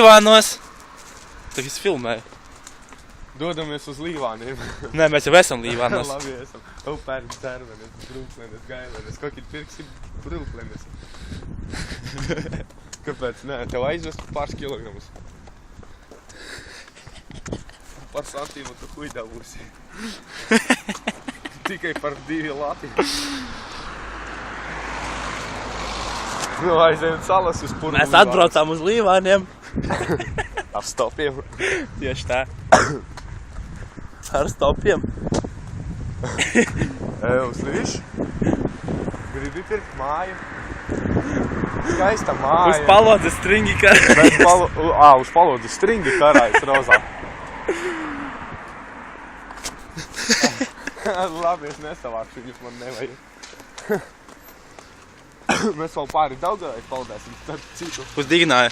Līvānos. Tu visu filmēji. Dodamies uz Līvāniem. Nē, mēs jau esam Līvānos. Labi, esam. Upērns, Cervenes, Brūklenes, Gailenes, kokīt pirksi Brūklenes. Kāpēc? Nē, tev aizvest pāris kilogramus. Par santīmu tu huidā būsi. Tikai par 2 lati. Nu, aizējam salas uz Purnu. Mēs atbraucām uz Līvāniem. Ar stopiem. Tieši tā. Ar stopiem. Uz līšu. Gribi pirkt māju. Skaista māja. Uz palodzes stringi karājas. Uz palodzes stringi karājas rozā. Labi, es nesavākšu, viņus man nevajag. Mēs vēl pāri Daugavai peldēsim, tad citu. Uz Digināju.